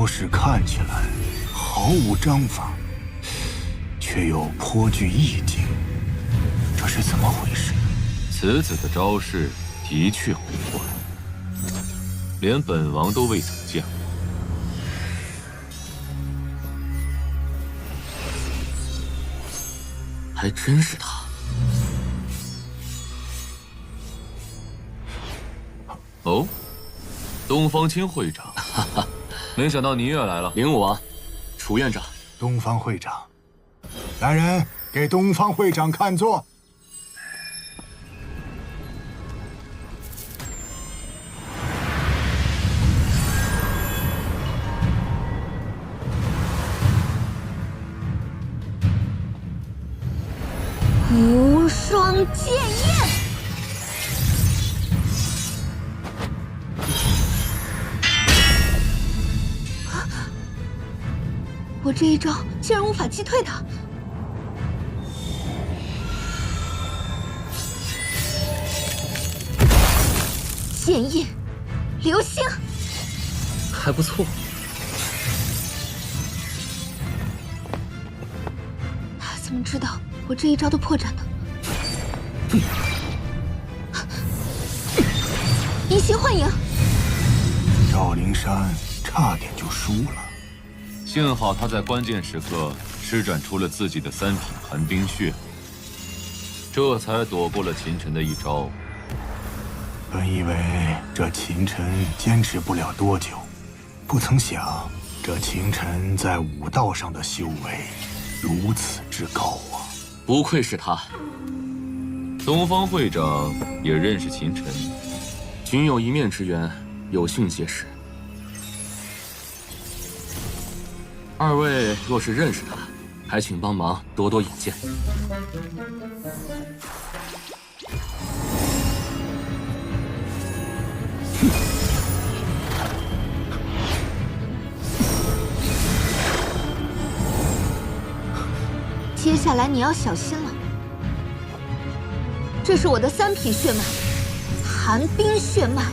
式看起来毫无章法，却又颇具意境，这是怎么回事？此子的招式的确古怪，连本王都未曾见过。还真是他。哦，东方青会长，没想到你也来了。灵武王，楚院长。东方会长，来人，给东方会长看座。无双剑焰，我这一招竟然无法击退他。剑印，流星，还不错。他怎么知道我这一招的破绽呢？移形换影，赵灵山差点就输了。幸好他在关键时刻施展出了自己的三品寒冰血，这才躲过了秦晨的一招。本以为这秦晨坚持不了多久，不曾想这秦晨在武道上的修为如此之高啊！不愧是他。东方会长也认识秦晨，仅有一面之缘，有幸结识。二位若是认识他，还请帮忙多多引荐。接下来你要小心了，这是我的三品血脉，寒冰血脉。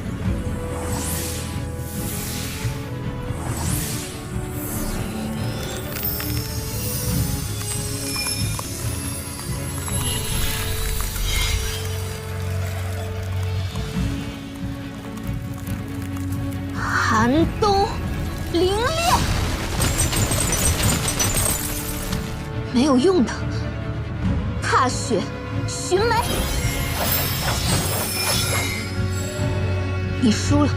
寒冬凌冽，没有用的。踏雪寻梅，你输了。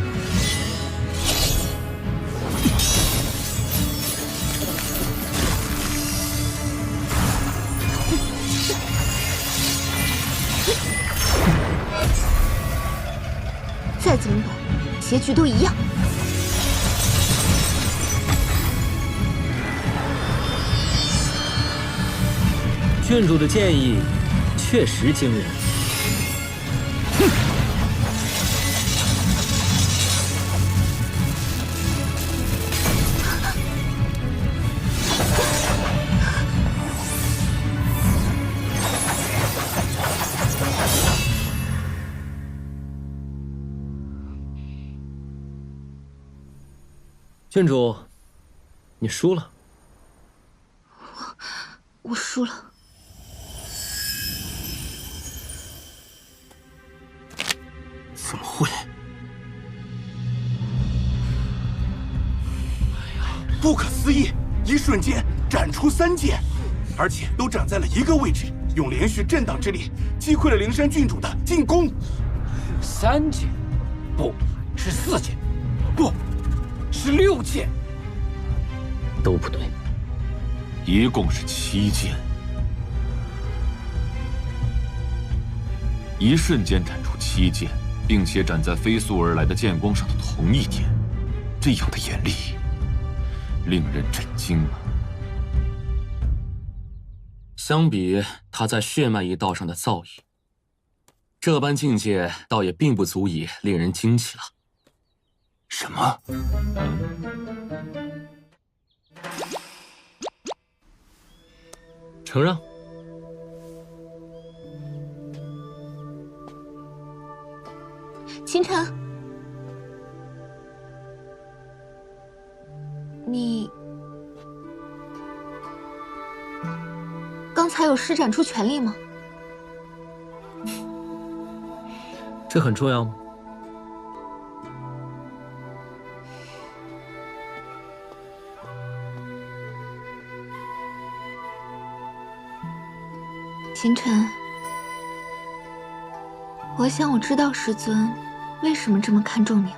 再怎么赌，结局都一样。郡主的建议确实惊人。郡主，你输了。我输了。怎么会？不可思议！一瞬间斩出3剑，而且都长在了一个位置，用连续震荡之力击溃了灵山郡主的进攻。3剑，不是4剑，不是6剑，都不对。一共是7剑，一瞬间斩出7剑，并且斩在飞速而来的剑光上的同一点，这样的眼力，令人震惊啊！相比他在血脉一道上的造诣，这般境界倒也并不足以令人惊奇了。什么？承让。秦晨，你刚才有施展出全力吗？这很重要吗？秦晨，我想我知道师尊为什么这么看重你了。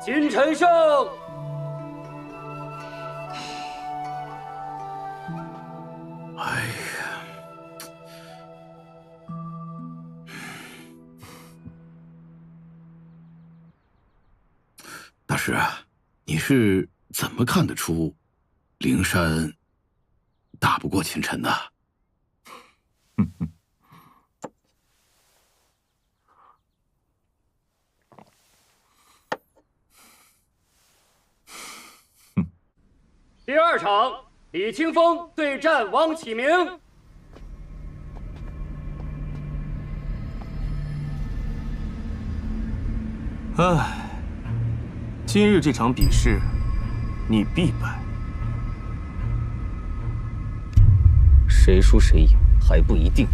金晨胜！哎呀，大师，你是怎么看得出灵山打不过秦晨的？第2场，李清风对战王启明。唉，今日这场比试，你必败。谁输谁赢还不一定。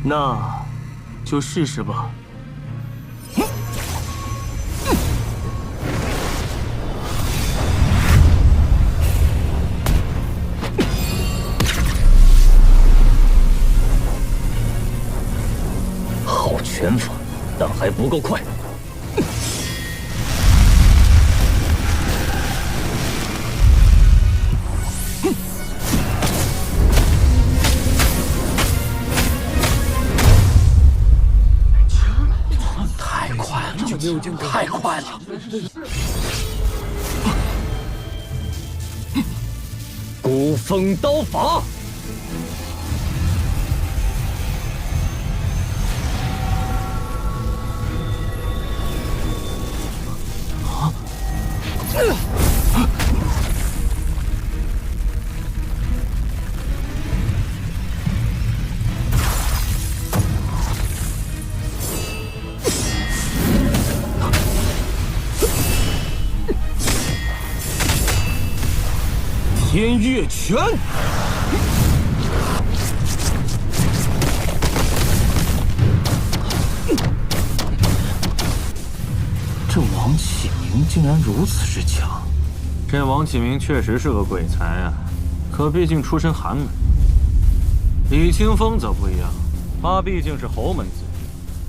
那就试试吧。好拳法，但还不够快。太快了，太快了！孤风刀法。天月拳！这王启明竟然如此之强。这王启明确实是个鬼才啊，可毕竟出身寒门。李清风则不一样，他毕竟是侯门子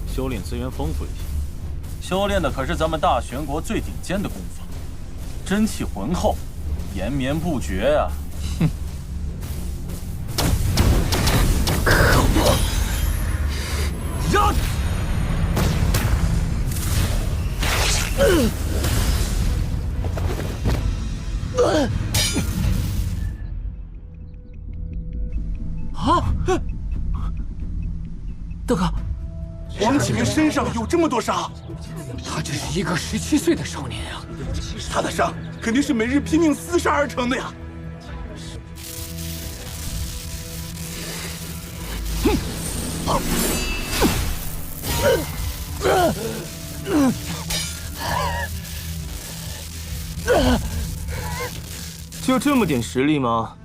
弟，修炼资源丰富一些，修炼的可是咱们大玄国最顶尖的功法，真气浑厚，延绵不绝啊！哼，可恶！让！大哥，王启明身上有这么多伤，他只是一个17岁的少年啊！他的伤肯定是每日拼命厮杀而成的呀！就这么点实力吗？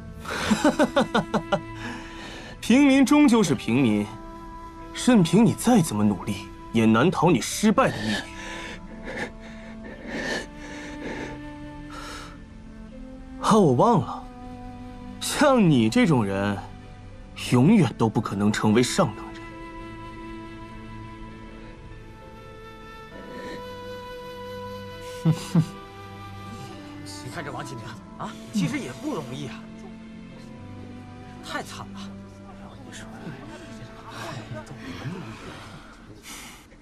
平民终究是平民，任凭你再怎么努力，也难逃你失败的命运。啊，我忘了，像你这种人，永远都不可能成为上等人。哼哼，你看这王启明啊，其实也不容易啊，太惨了。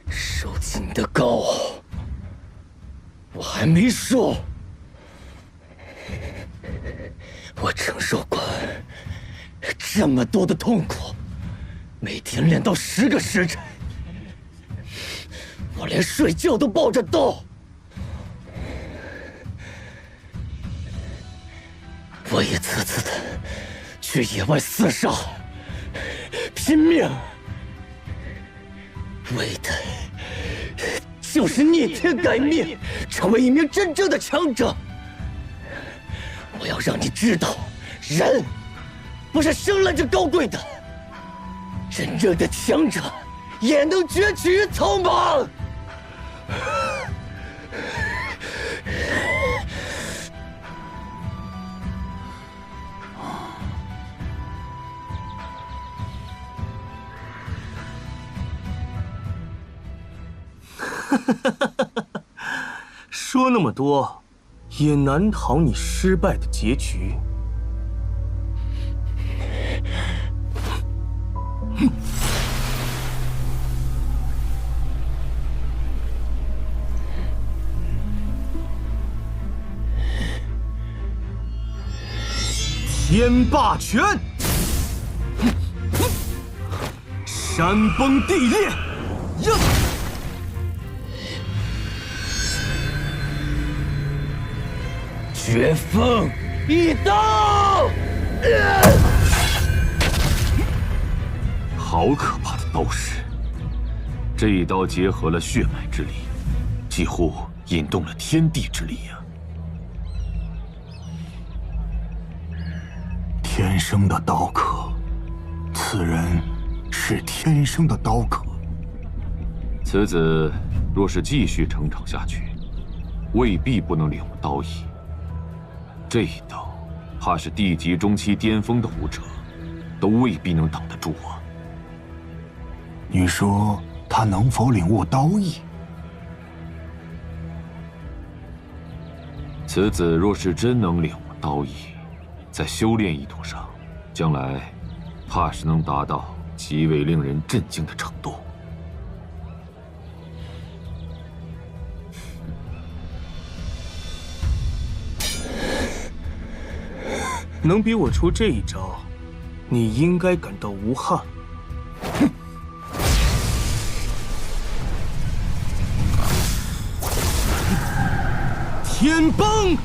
受尽你的高傲，我还没受。我承受过这么多的痛苦，每天练到10个时辰，我连睡觉都抱着刀。我一次次的去野外厮杀，拼命，为的就是逆天改命，成为一名真正的强者。我要让你知道，人不是生来就高贵的，真正的强者也能崛起于草莽。说那么多，也难逃你失败的结局。天霸拳，山崩地裂，呀！绝风一刀，好可怕的刀势！这一刀结合了血脉之力，几乎引动了天地之力呀！天生的刀客，此人是天生的刀客。此子若是继续成长下去，未必不能领悟刀意。这一刀，怕是地级中期巅峰的武者，都未必能挡得住啊！你说他能否领悟刀意？此子若是真能领悟刀意，在修炼意图上，将来怕是能达到极为令人震惊的程度。能比我出这一招，你应该感到无憾。哼！天崩！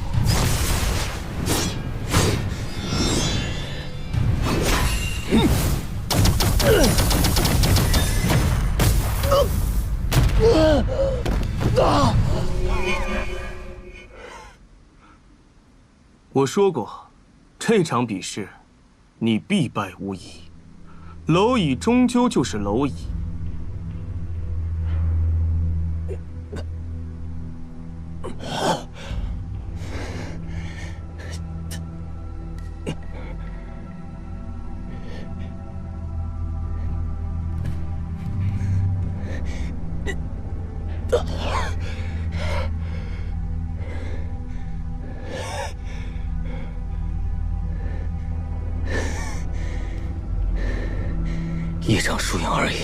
我说过，这场比试，你必败无疑。蝼蚁终究就是蝼蚁。一场输赢而已，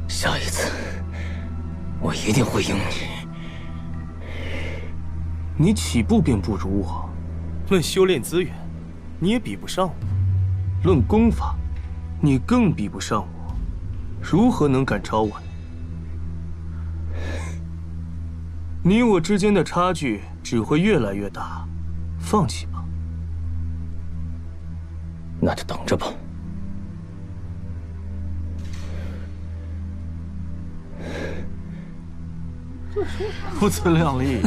下一次我一定会赢你。你起步便不如我，论修炼资源，你也比不上我；论功法，你更比不上我。如何能赶超我呢？你我之间的差距只会越来越大，放弃吧。那就等着吧。不自量力！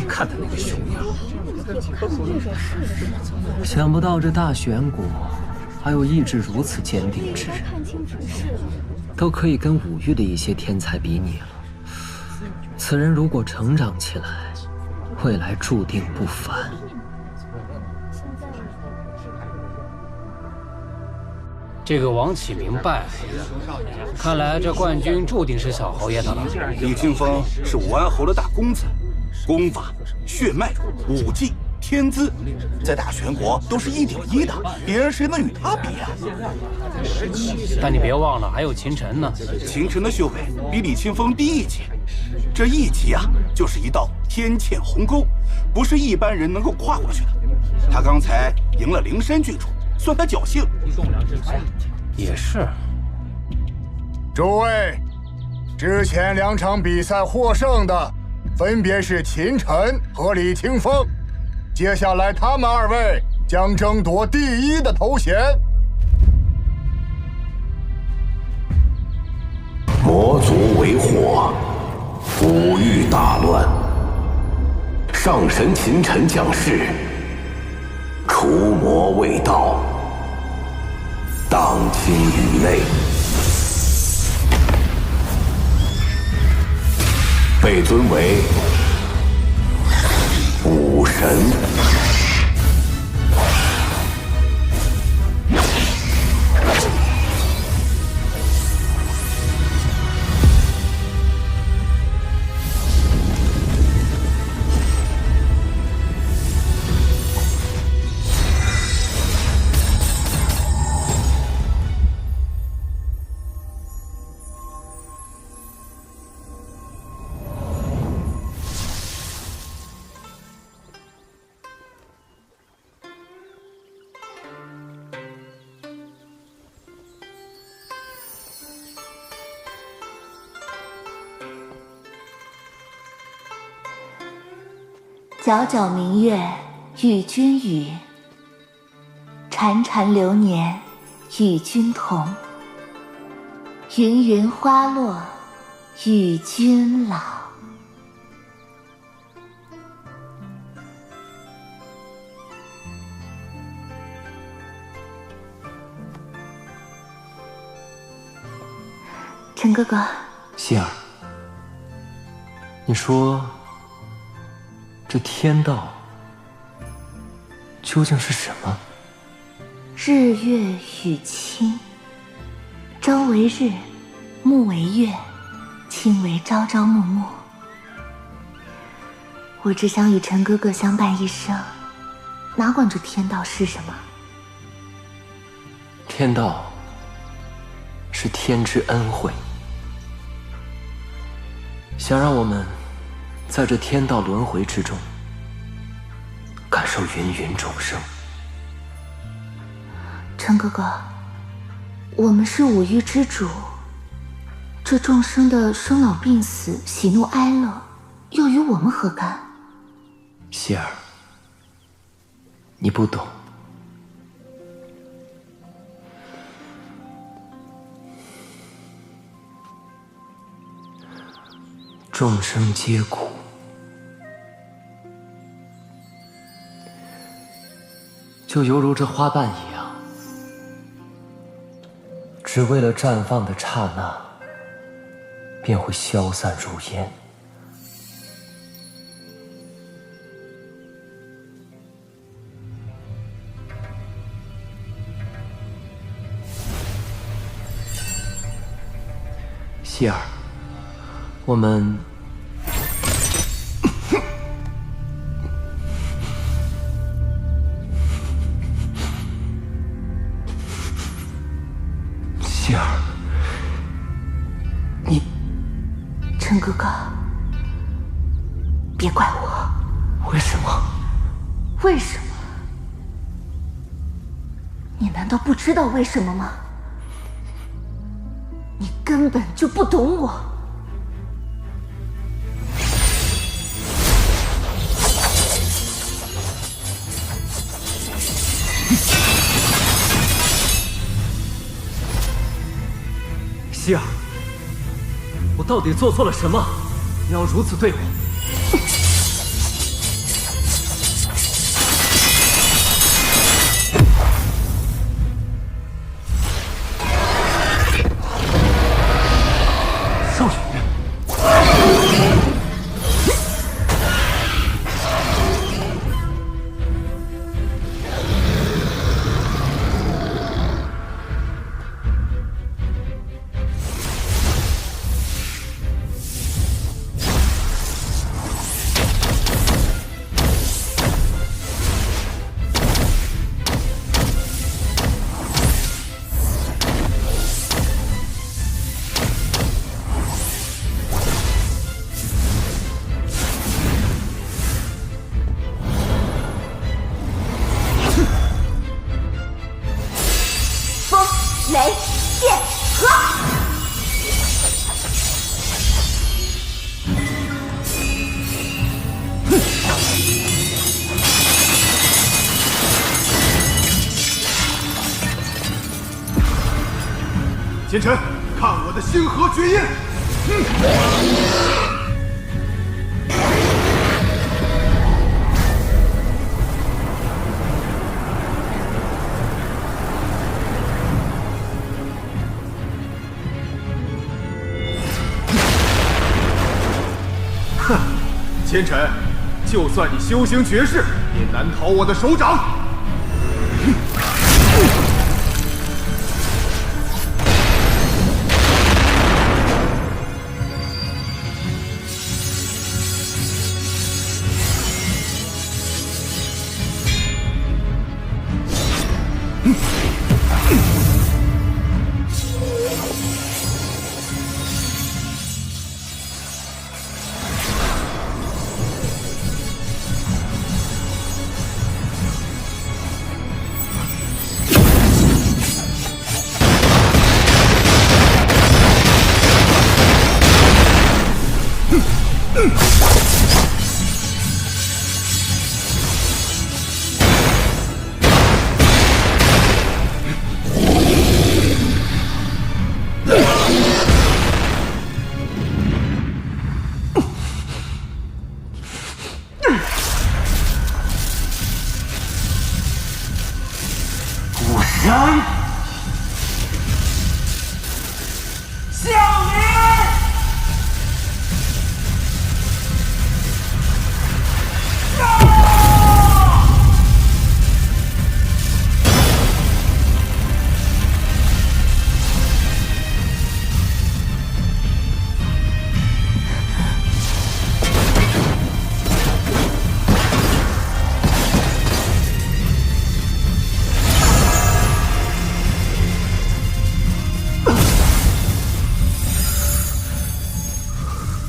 看他那个熊样，想不到这大玄谷还有意志如此坚定之人，都可以跟五域的一些天才比拟了。此人如果成长起来，未来注定不凡。这个王启明败，看来这冠军注定是小侯爷的了。李清风是武安侯的大公子，功法、血脉、武技、天资，在大玄国都是1顶1的，别人谁能与他比啊？但你别忘了，还有秦晨呢。秦晨的修为比李清风低一级，这一级啊，就是一道天堑鸿沟，不是一般人能够跨过去的。他刚才赢了灵山郡主，算他侥幸。也是。诸位，之前2场比赛获胜的分别是秦晨和李清风，接下来他们2位将争夺第1的头衔。魔族为祸，五域大乱。上神秦尘降世，除魔卫道，荡清宇内，被尊为武神。皎皎明月与君语，潺潺流年与君同。芸芸花落与君老。陈哥哥，希儿，你说这天道究竟是什么？日月与卿，朝为日，暮为月，卿为朝朝暮暮。我只想与陈哥哥相伴一生，哪管这天道是什么？天道是天之恩惠，想让我们在这天道轮回之中，感受芸芸众生。陈哥哥，我们是五域之主，这众生的生老病死、喜怒哀乐，又与我们何干？希儿，你不懂。众生皆苦，就犹如这花瓣一样，只为了绽放的刹那，便会消散如烟。希儿，我们希儿，你陈哥哥，别怪我。为什么？为什么？你难道不知道为什么吗？你根本就不懂我。希儿，我到底做错了什么？你要如此对我？少羽，雷电河。秦尘，看我的星河绝烟！千尘，就算你修行绝世，也难逃我的手掌。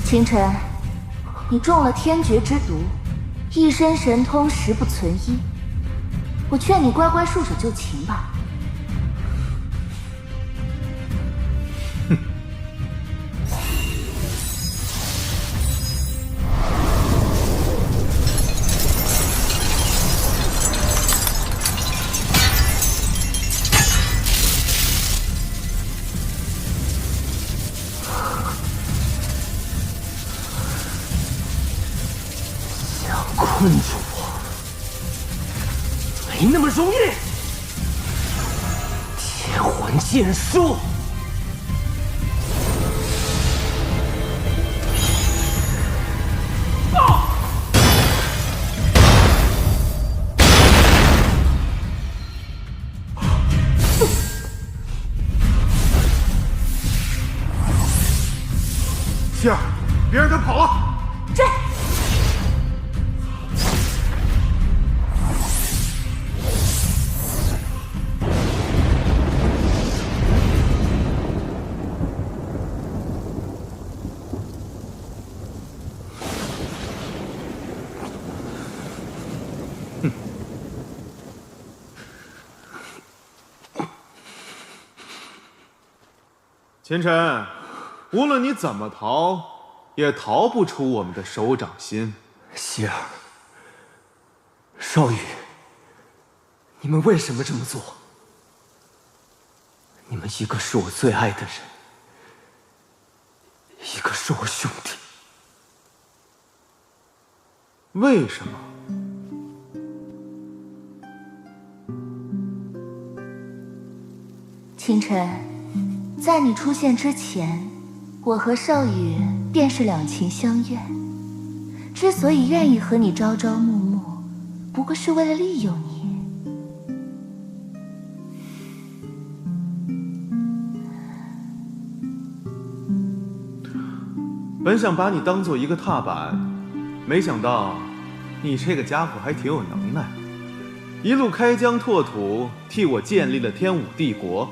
清晨，你中了天绝之毒，一身神通十不存一。我劝你乖乖束手就擒吧。困住我，没那么容易。天魂剑术，星儿，别让他跑了！追！千尘，无论你怎么逃，也逃不出我们的手掌心。希儿，少羽，你们为什么这么做？你们一个是我最爱的人，一个是我兄弟。为什么？清晨，在你出现之前，我和少羽便是两情相悦。之所以愿意和你朝朝暮暮，不过是为了利用你。本想把你当做一个踏板，没想到你这个家伙还挺有能耐，一路开疆拓土，替我建立了天武帝国，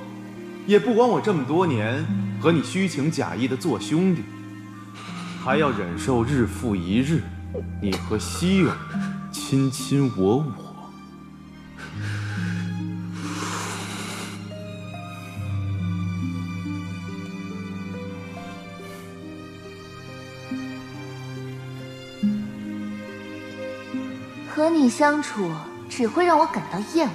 也不管我这么多年和你虚情假意的做兄弟，还要忍受日复一日你和希儿卿卿我我。和你相处只会让我感到厌恶。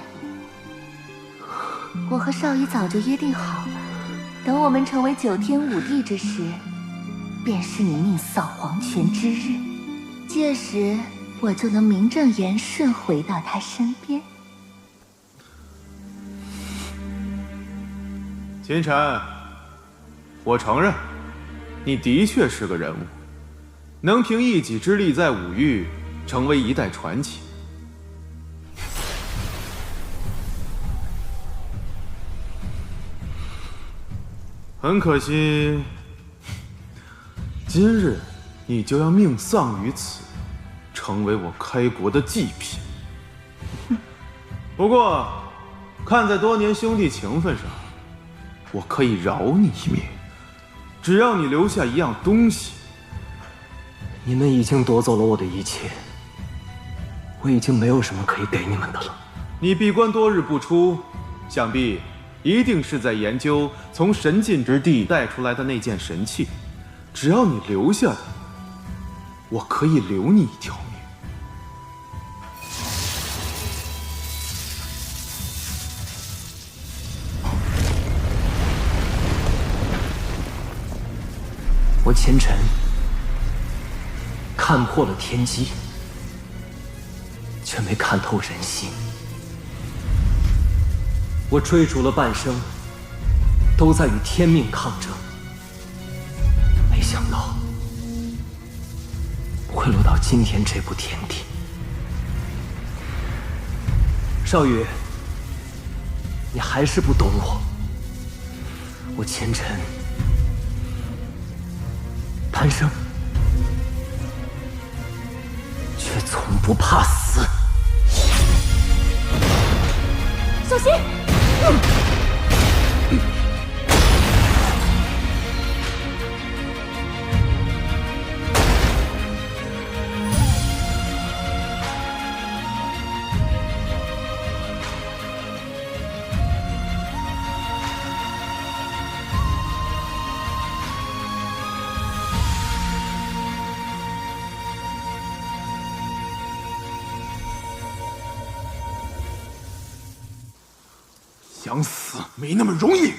我和少羽早就约定好了，等我们成为9天5地之时，便是你命丧黄泉之日。届时，我就能名正言顺回到他身边。秦晨，我承认，你的确是个人物，能凭一己之力在五域成为一代传奇。很可惜，今日你就要命丧于此，成为我开国的祭品。不过，看在多年兄弟情分上，我可以饶你一命，只要你留下一样东西。你们已经夺走了我的一切，我已经没有什么可以给你们的了。你闭关多日不出，想必一定是在研究从神禁之地带出来的那件神器。只要你留下的，我可以留你一条命。我前尘看破了天机，却没看透人心。我追逐了半生，都在与天命抗争，没想到会落到今天这步田地。少羽，你还是不懂我。我前尘贪生，却从不怕死。小心！想死没那么容易，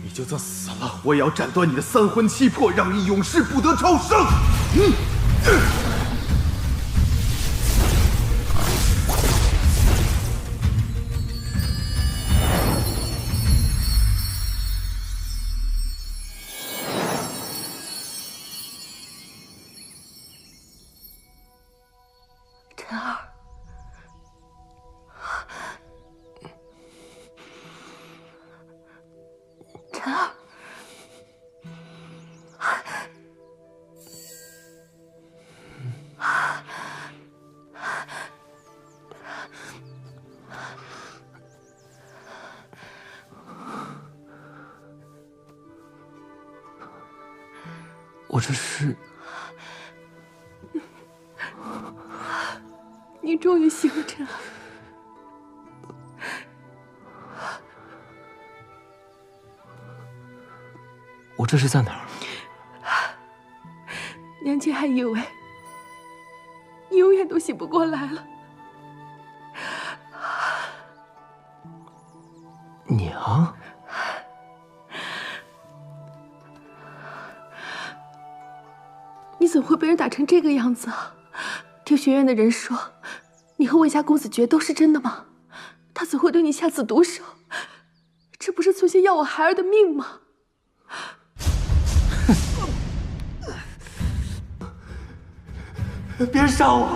你就算死了，我也要斩断你的三魂七魄，让你永世不得超生。陈儿。陈儿，我这是……你终于醒了，陈儿。我这是在哪儿？娘亲还以为你永远都醒不过来了。娘，你怎么会被人打成这个样子啊？听学院的人说，你和魏家公子诀都是真的吗？他怎会对你下此毒手？这不是存心要我孩儿的命吗？别杀我！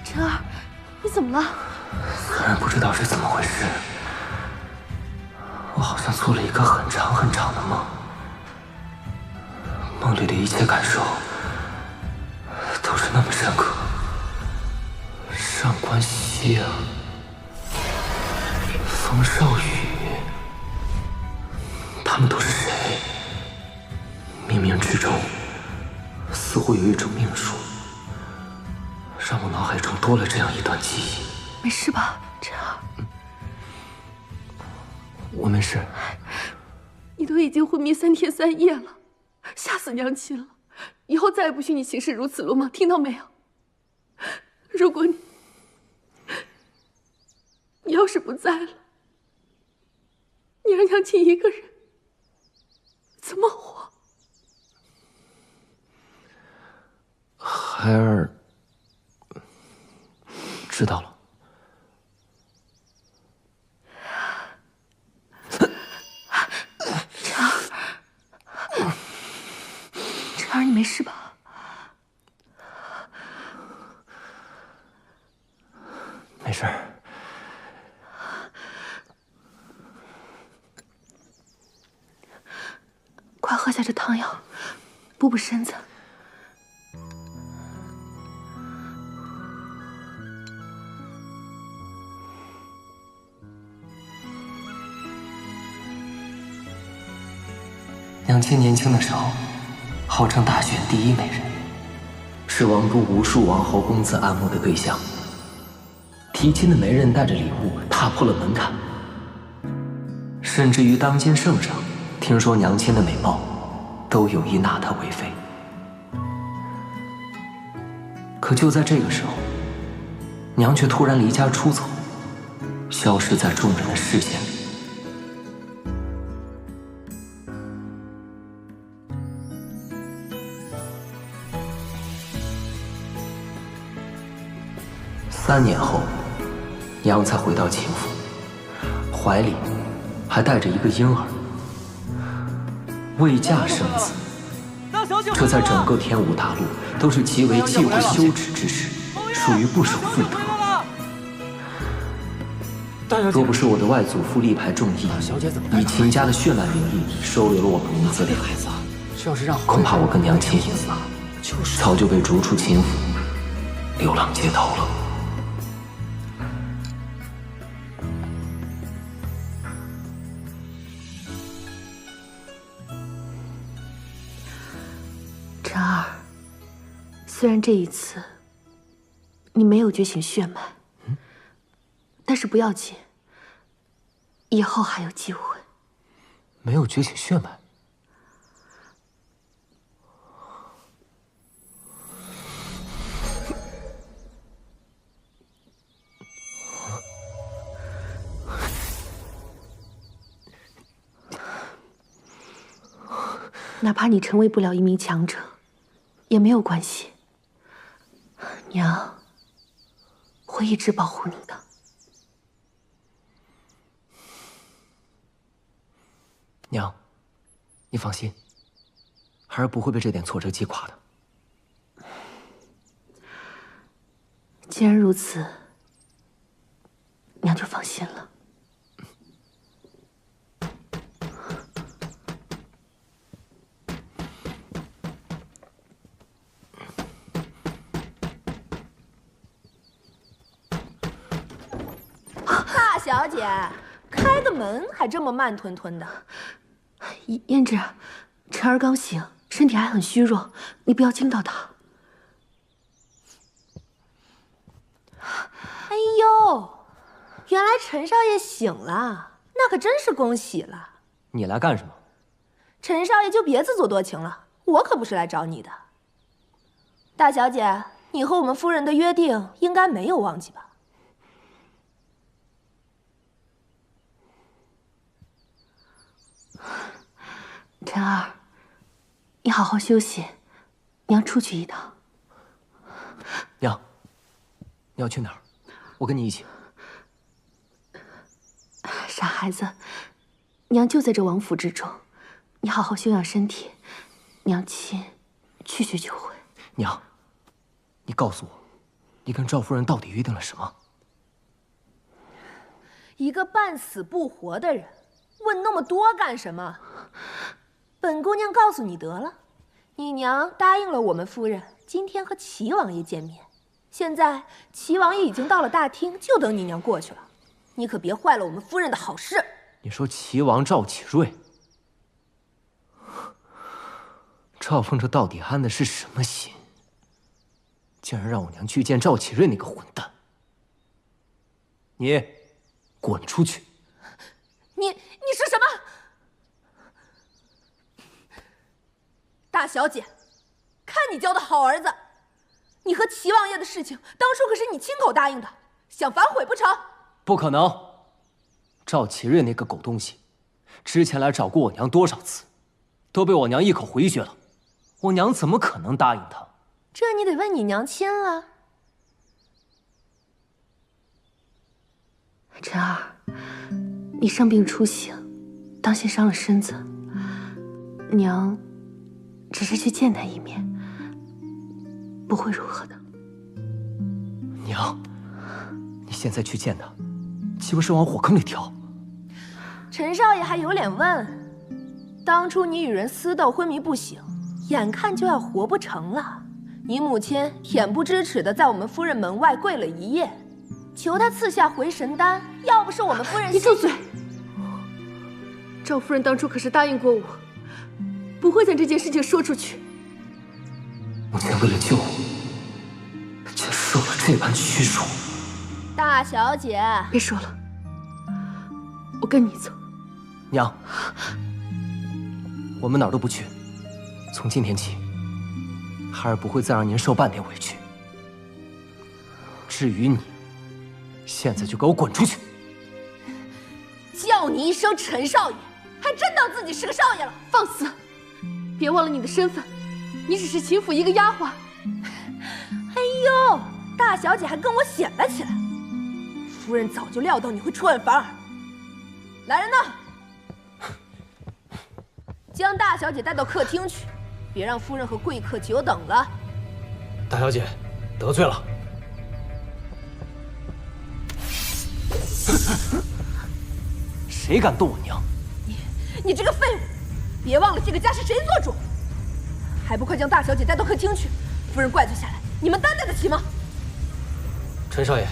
陈儿，你怎么了？虽然不知道是怎么回事，我好像做了一个很长很长的梦，梦里的一切感受都是那么深刻。上官希阳、风少羽，他们都是谁？冥冥之中，似乎有一种命数，让我脑海中多了这样一段记忆。没事吧，陈儿？我没事。你都已经昏迷3天3夜了，吓死娘亲了。以后再也不许你行事如此鲁莽，听到没有？如果你要是不在了，你让娘亲一个人怎么活？孩儿知道了。晨儿，你没事吧？没事儿。快喝下这汤药，补补身子。娘亲年轻的时候，号称大选第一美人，是王都无数王侯公子爱慕的对象。提亲的媒人带着礼物踏破了门槛，甚至于当今圣上听说娘亲的美貌，都有意纳她为妃。可就在这个时候，娘却突然离家出走，消失在众人的视线里。3年后，娘才回到秦府，怀里还带着一个婴儿。未嫁生子，这在整个天武大陆都是极为忌讳羞耻之事，属于不守妇德。若不是我的外祖父力排众议，以秦家的血脉名义收留了我们母子俩，恐怕我跟娘亲早就被逐出秦府，流浪街头了。晨儿，虽然这一次你没有觉醒血脉，但是不要紧，以后还有机会。没有觉醒血脉？哪怕你成为不了一名强者，也没有关系。娘会一直保护你的。娘，你放心，孩儿不会被这点挫折击垮的。既然如此，娘就放心了。大小姐，开个门还这么慢吞吞的。胭脂，晨儿刚醒，身体还很虚弱，你不要惊到她。哎呦，原来陈少爷醒了，那可真是恭喜了。你来干什么？陈少爷就别自作多情了，我可不是来找你的。大小姐，你和我们夫人的约定应该没有忘记吧？晨儿，你好好休息，娘出去一趟。娘，你要去哪儿？我跟你一起。傻孩子，娘就在这王府之中，你好好休养身体，娘亲去学就回。娘，你告诉我，你跟赵夫人到底约定了什么？一个半死不活的人，问那么多干什么？本姑娘告诉你得了，你娘答应了我们夫人，今天和齐王爷见面。现在齐王爷已经到了大厅，就等你娘过去了。你可别坏了我们夫人的好事。你说齐王赵启瑞，赵凤这到底安的是什么心？竟然让我娘去见赵启瑞那个混蛋！你滚出去！你是什么？大小姐，看你教的好儿子。你和齐王爷的事情，当初可是你亲口答应的，想反悔不成？不可能！赵启瑞那个狗东西，之前来找过我娘多少次，都被我娘一口回绝了。我娘怎么可能答应他？这你得问你娘亲了。陈儿，你伤病初醒，当心伤了身子。娘，只是去见他一面，不会如何的。娘，你现在去见他，岂不是往火坑里跳？陈少爷还有脸问？当初你与人私斗，昏迷不醒，眼看就要活不成了。你母亲恬不知耻的在我们夫人门外跪了一夜，求她赐下回神丹。要不是我们夫人……你住嘴！赵夫人当初可是答应过我，不会将这件事情说出去。母亲为了救我，却受了这般屈辱。大小姐，别说了，我跟你走。娘，我们哪儿都不去。从今天起，孩儿不会再让您受半点委屈。至于你，现在就给我滚出去！叫你一声陈少爷，还真当自己是个少爷了？放肆！别忘了你的身份，你只是秦府一个丫鬟。哎呦，大小姐还跟我显摆起来。夫人早就料到你会出尔反尔。来人呐！将大小姐带到客厅去，别让夫人和贵客久等了。大小姐，得罪了。谁敢动我娘？你这个废物！别忘了这个家是谁做主，还不快将大小姐带到客厅去！夫人怪罪下来，你们担待得起吗？陈少爷，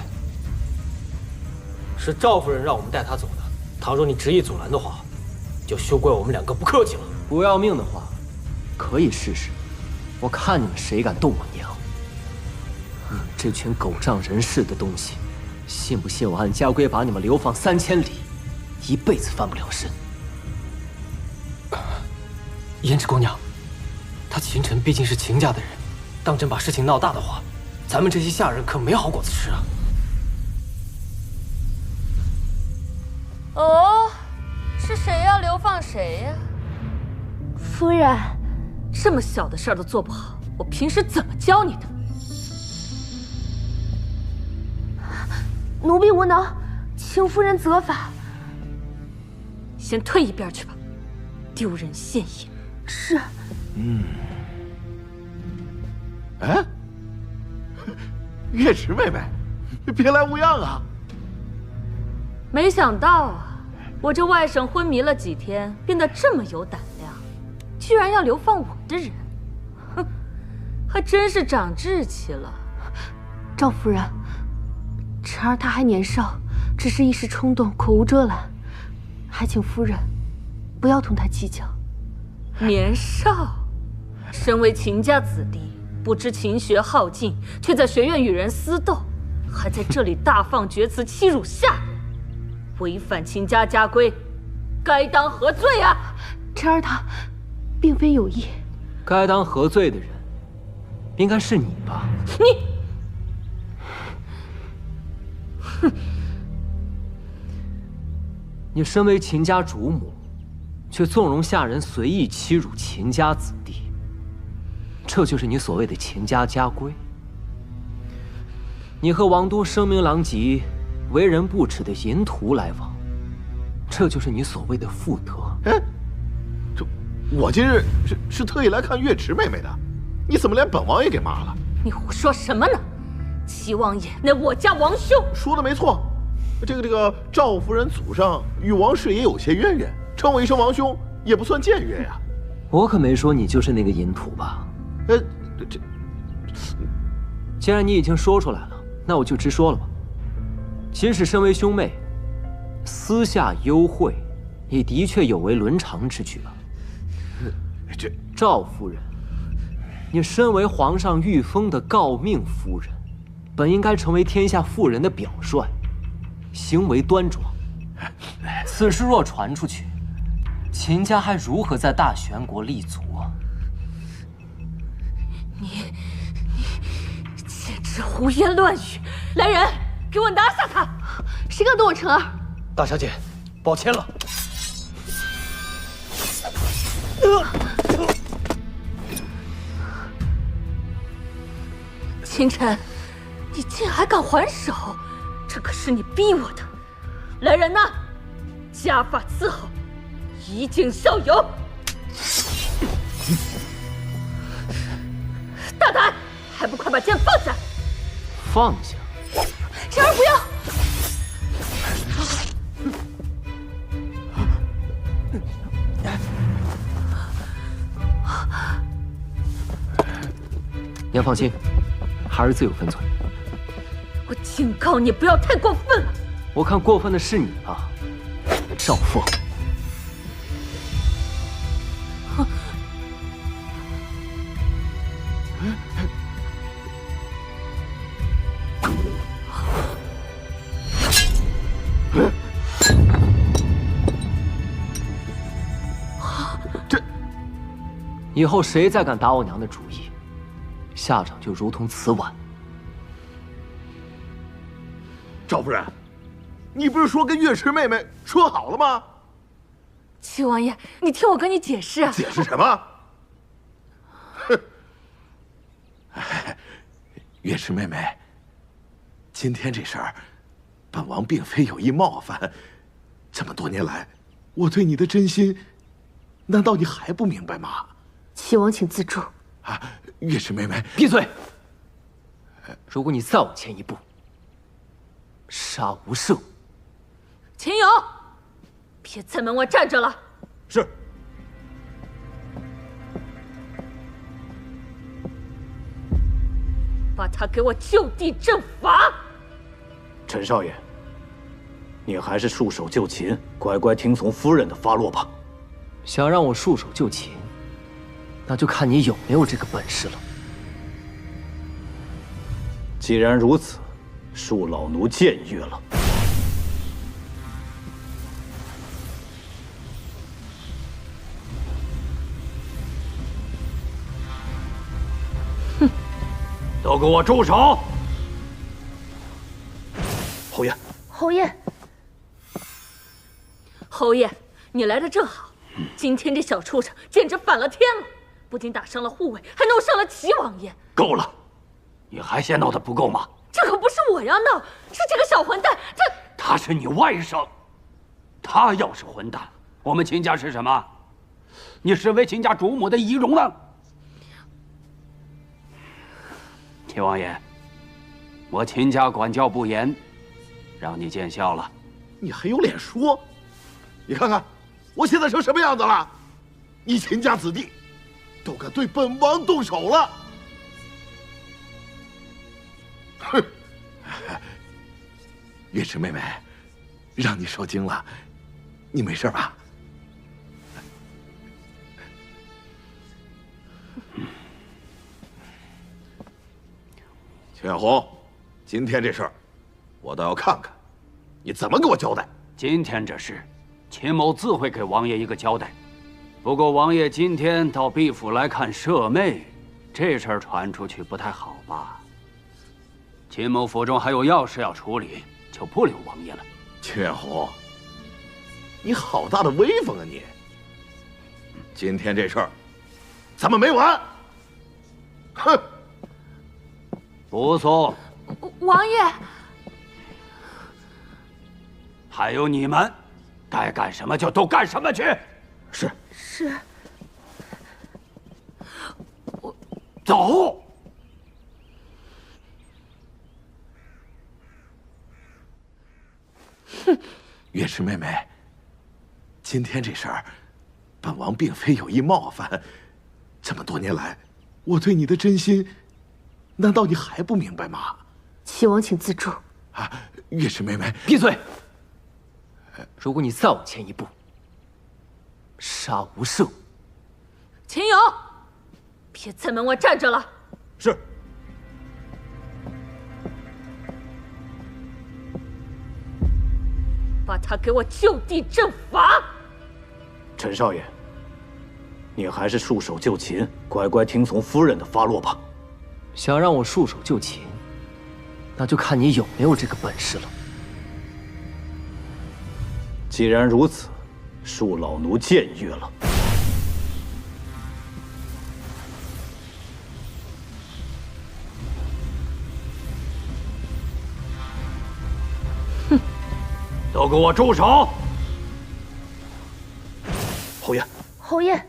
是赵夫人让我们带她走的。倘若你执意阻拦的话，就休怪我们两个不客气了。不要命的话，可以试试，我看你们谁敢动我娘！你们这群狗仗人势的东西，信不信我按家规把你们流放3000里，一辈子翻不了身？胭脂姑娘，她秦晨毕竟是秦家的人，当真把事情闹大的话，咱们这些下人可没好果子吃啊！哦，是谁要流放谁呀？夫人，这么小的事儿都做不好，我平时怎么教你的？奴婢无能，请夫人责罚。先退一边去吧，丢人现眼。是。哎，月池妹妹，别来无恙啊！没想到啊，我这外甥昏迷了几天，变得这么有胆量，居然要流放我的人，哼，还真是长志气了。赵夫人，晨儿她还年少，只是一时冲动，口无遮拦，还请夫人不要同她计较。年少，身为秦家子弟，不知勤学好进，却在学院与人私斗，还在这里大放厥词，欺辱下人，违反秦家家规，该当何罪啊？晨儿她并非有意，该当何罪的人，应该是你吧？哼！你身为秦家主母，却纵容下人随意欺辱秦家子弟，这就是你所谓的秦家家规。你和王都声名狼藉、为人不齿的淫徒来往，这就是你所谓的妇德。哎，这我今日是特意来看月池妹妹的，你怎么连本王爷给骂了？你胡说什么呢？齐王爷，那我家王兄说的没错，这个赵夫人祖上与王氏也有些渊源，称我一声王兄也不算僭越呀。我可没说你就是那个淫徒吧？既然你已经说出来了，那我就直说了吧。即使身为兄妹，私下幽会，也的确有违伦常之举了。赵夫人，你身为皇上御封的诰命夫人，本应该成为天下妇人的表率，行为端庄。此事若传出去，秦家还如何在大玄国立足啊？你简直胡言乱语！来人，给我拿下他！谁敢动我晨儿？大小姐，抱歉了。清晨，你竟还敢还手，这可是你逼我的！来人呐，家法伺候，以儆效尤。大胆，还不快把剑放下！放下！晨儿不要！娘放心，孩儿自有分寸。我警告你，不要太过分了。我看过分的是你啊，少妇。以后谁再敢打我娘的主意，下场就如同此晚。赵夫人，你不是说跟月池妹妹说好了吗？七王爷，你听我跟你解释啊！解释什么？哼！月池妹妹，今天这事儿，本王并非有意冒犯。这么多年来，我对你的真心，难道你还不明白吗？七王请自重。啊，月池妹妹，闭嘴！如果你再往前一步，杀无赦。秦勇，别在门外站着了。是。把他给我就地正法。陈少爷，你还是束手就擒，乖乖听从夫人的发落吧。想让我束手就擒，那就看你有没有这个本事了。既然如此，恕老奴僭越了。哼！都给我住手！侯爷，侯爷，侯爷，你来的正好。今天这小畜生简直反了天了，不仅打伤了护卫，还弄伤了齐王爷。够了，你还嫌闹得不够吗？这可不是我要闹，是这个小混蛋，他是你外甥，他要是混蛋，我们秦家是什么？你身为秦家主母的仪容呢？秦王爷，我秦家管教不严，让你见笑了。你还有脸说？你看看，我现在成什么样子了？你秦家子弟，都敢对本王动手了！哼！月池妹妹，让你受惊了，你没事吧？秦远红，今天这事儿，我倒要看看，你怎么给我交代。今天这事，秦某自会给王爷一个交代。不过王爷今天到毕府来看舍妹，这事儿传出去不太好吧？秦某府中还有要事要处理，就不留王爷了。秦远红，你好大的威风啊你！今天这事儿，咱们没完！哼！不送。王爷，还有你们，该干什么就都干什么去。是。是。走。哼，月池妹妹，今天这事儿，本王并非有意冒犯。这么多年来，我对你的真心，难道你还不明白吗？齐王请自重。啊，月池妹妹，闭嘴！如果你再往前一步，杀无赦。秦勇，别在门外站着了。是。把他给我就地正法。陈少爷，你还是束手就擒，乖乖听从夫人的发落吧。想让我束手就擒，那就看你有没有这个本事了。既然如此，恕老奴僭越了。哼！都给我住手！侯爷，侯爷，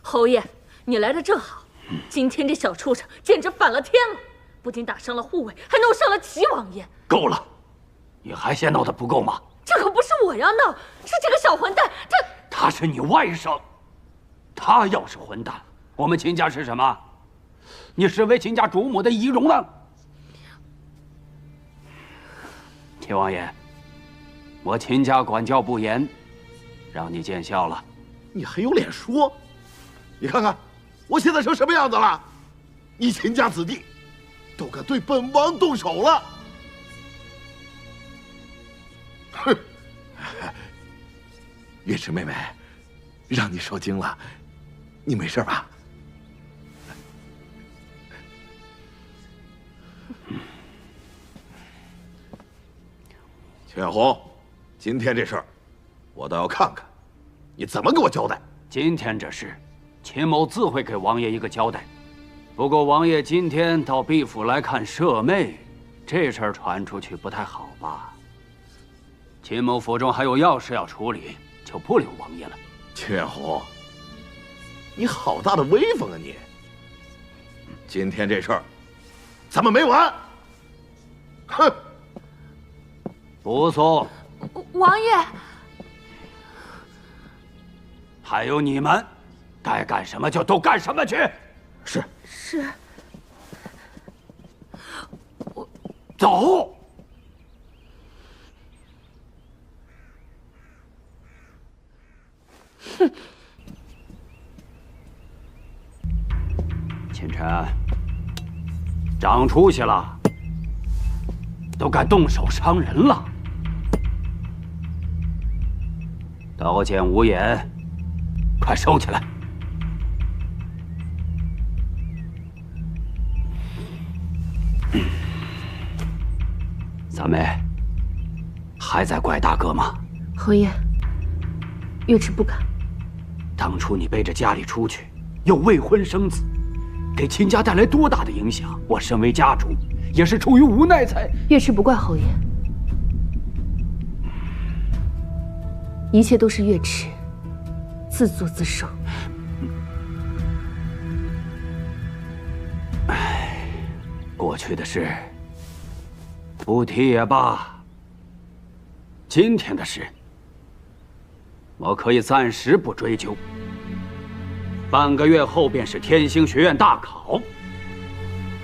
侯爷，你来的正好。今天这小畜生简直反了天了，不仅打伤了护卫，还弄伤了齐王爷。够了！你还嫌闹得不够吗？这可不是我要闹，是这个小混蛋，他是你外甥，他要是混蛋，我们秦家是什么？你身为秦家主母的仪容呢？秦王爷，我秦家管教不严，让你见笑了。你还有脸说？你看看，我现在成什么样子了？你秦家子弟，都敢对本王动手了！哼！月池妹妹，让你受惊了，你没事吧？秦远红，今天这事儿，我倒要看看，你怎么给我交代。今天这事，秦某自会给王爷一个交代。不过王爷今天到毕府来看舍妹，这事儿传出去不太好吧？秦某府中还有要事要处理，就不留王爷了。秦远红，你好大的威风啊你！今天这事儿，咱们没完！哼！不送。王爷，还有你们，该干什么就都干什么去。是。是。走。哼。秦晨，长出息了，都敢动手伤人了。刀剑无眼，快收起来！三妹，还在怪大哥吗？侯爷，月池不敢。当初你背着家里出去，又未婚生子，给秦家带来多大的影响？我身为家主，也是出于无奈才……月池不怪侯爷，一切都是月池自作自受。唉，过去的事不提也罢。今天的事，我可以暂时不追究。半个月后便是天星学院大考，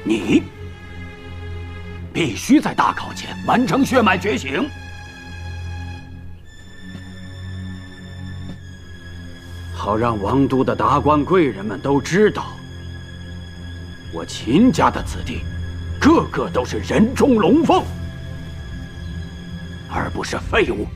你必须在大考前完成血脉觉醒。好让王都的达官贵人们都知道，我秦家的子弟，个个都是人中龙凤，而不是废物。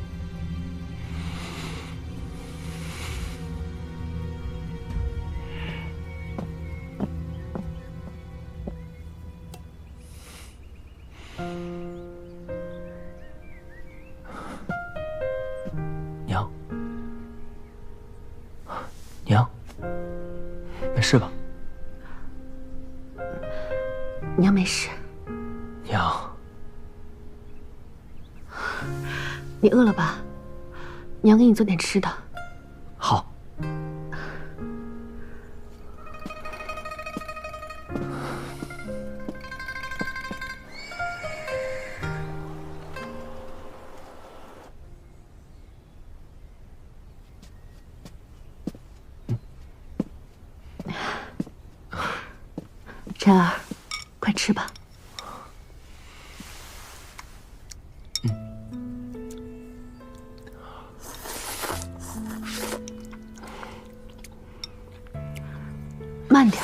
娘，娘，没事吧？娘没事。娘，你饿了吧？娘给你做点吃的。好。晨儿，快吃吧。慢点。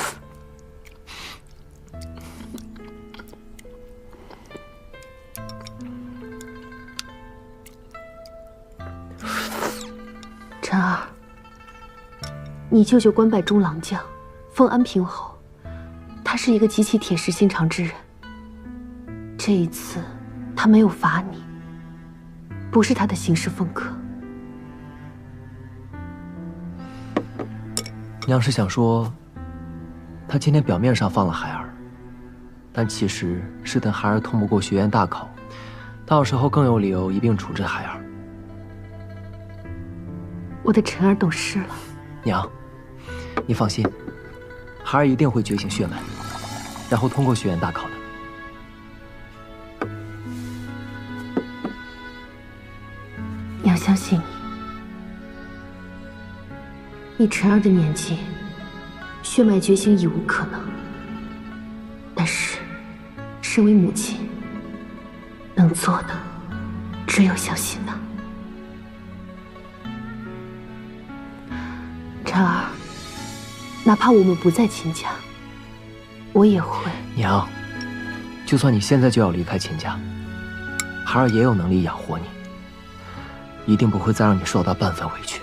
晨儿，你舅舅官拜中郎将，封安平侯，他是一个极其铁石心肠之人。这一次，他没有罚你，不是他的行事风格。娘是想说，他今天表面上放了孩儿，但其实是等孩儿通不过学院大考，到时候更有理由一并处置孩儿。我的晨儿懂事了。娘，你放心，孩儿一定会觉醒血脉，然后通过学院大考的。娘相信你。以晨儿的年纪，血脉觉醒已无可能。但是，身为母亲，能做的只有相信她。晨儿，哪怕我们不在秦家，我也会。娘，就算你现在就要离开秦家，孩儿也有能力养活你，一定不会再让你受到半分委屈。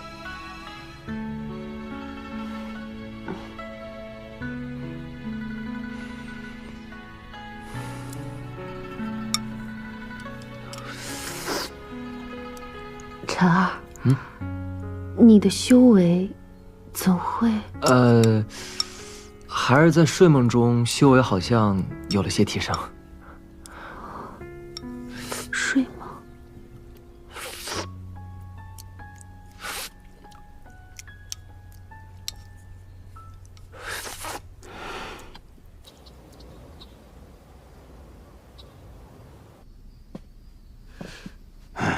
晨儿，你的修为怎会？孩儿在睡梦中修为好像有了些提升。睡梦。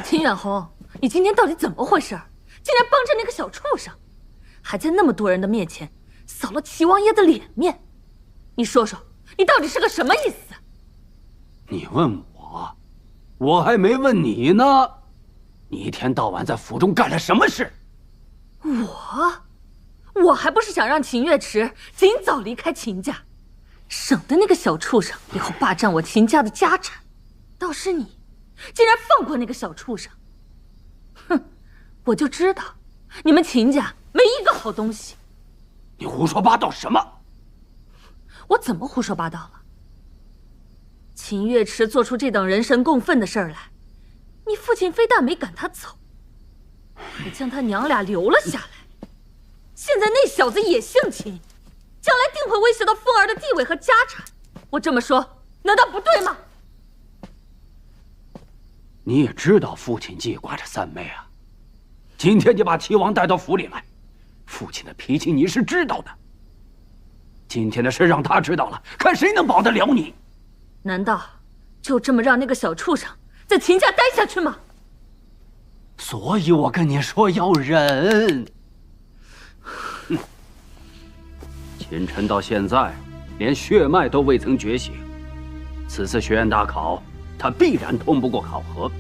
秦远红，你今天到底怎么回事？竟然帮着那个小畜生，还在那么多人的面前扫了齐王爷的脸面。你说说，你到底是个什么意思？你问我，我还没问你呢。你一天到晚在府中干了什么事？我还不是想让秦月池尽早离开秦家，省得那个小畜生以后霸占我秦家的家产。倒是你，竟然放过那个小畜生！哼，我就知道你们秦家没一个好东西。你胡说八道什么？我怎么胡说八道了？秦月池做出这等人神共愤的事儿来，你父亲非但没赶他走，还将他娘俩留了下来。现在那小子也姓秦，将来定会威胁到凤儿的地位和家产。我这么说，难道不对吗？你也知道父亲记挂着三妹啊。今天你把齐王带到府里来，父亲的脾气你是知道的。今天的事让他知道了，看谁能保得了你。难道就这么让那个小畜生在秦家待下去吗？所以我跟你说要忍。秦晨到现在连血脉都未曾觉醒，此次学院大考他必然通不过考核，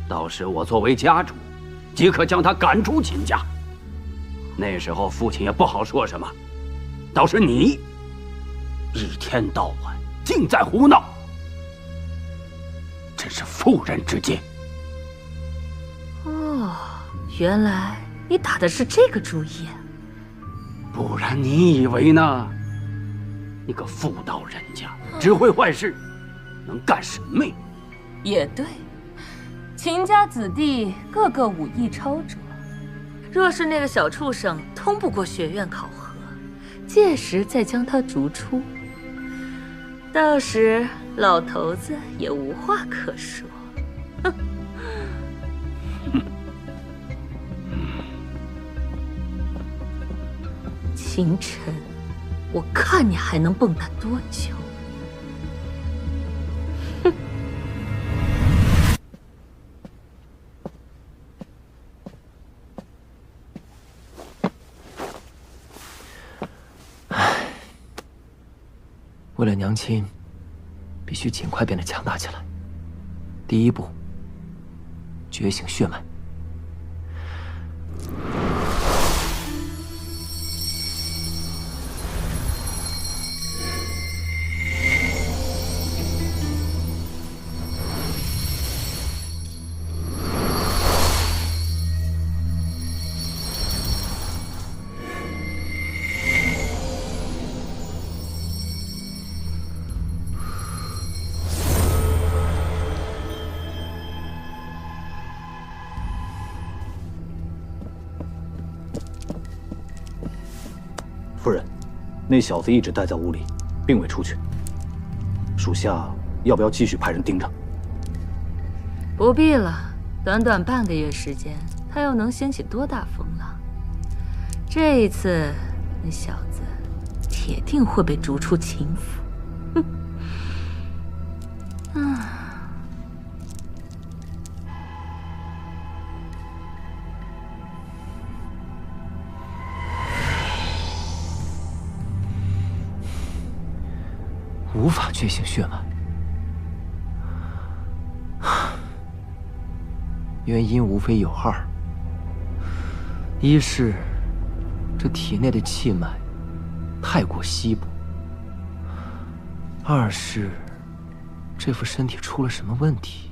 到时我作为家主即可将他赶出秦家。那时候父亲也不好说什么，倒是你一天到晚尽在胡闹，真是妇人之见。哦，原来你打的是这个主意。不然你以为呢？你个妇道人家，只会坏事，能干什么呀？也对，秦家子弟个个武艺超卓，若是那个小畜生通不过学院考核，届时再将他逐出，到时老头子也无话可说。哼！秦晨，我看你还能蹦跶多久？为了娘亲，必须尽快变得强大起来。第一步，觉醒血脉。夫人，那小子一直待在屋里，并未出去。属下要不要继续派人盯着？不必了，短短半个月时间，他又能掀起多大风浪？这一次，那小子铁定会被逐出秦府。哼，无法觉醒血脉，原因无非有二：一是这体内的气脉太过稀薄；二是这副身体出了什么问题。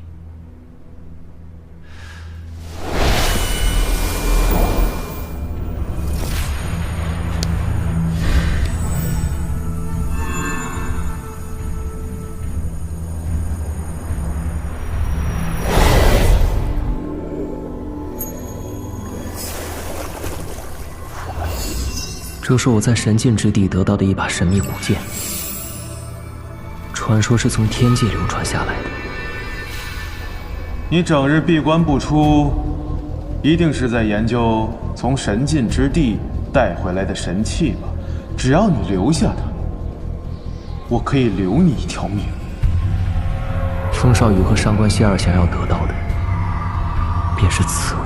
这是我在神境之地得到的一把神秘古剑，传说是从天界流传下来的。你整日闭关不出，一定是在研究从神境之地带回来的神器吧？只要你留下它，我可以留你一条命。风少羽和上官希儿想要得到的，便是此物。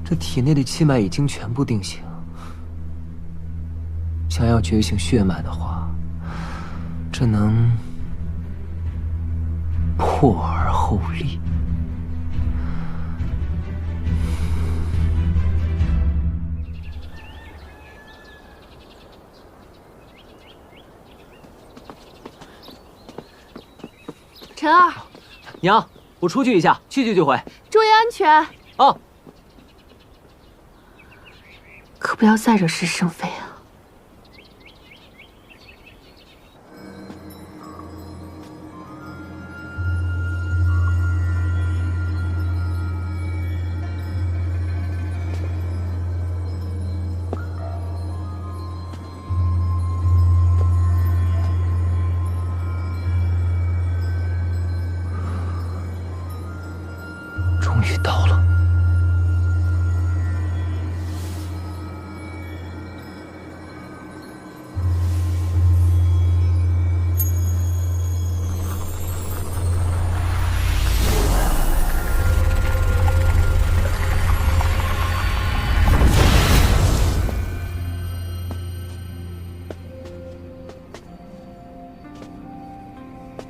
这体内的气脉已经全部定型，想要觉醒血脉的话，只能破而后立。陈儿，娘，我出去一下，去去就回。注意安全。哦。可不要再惹是生非啊！终于到了。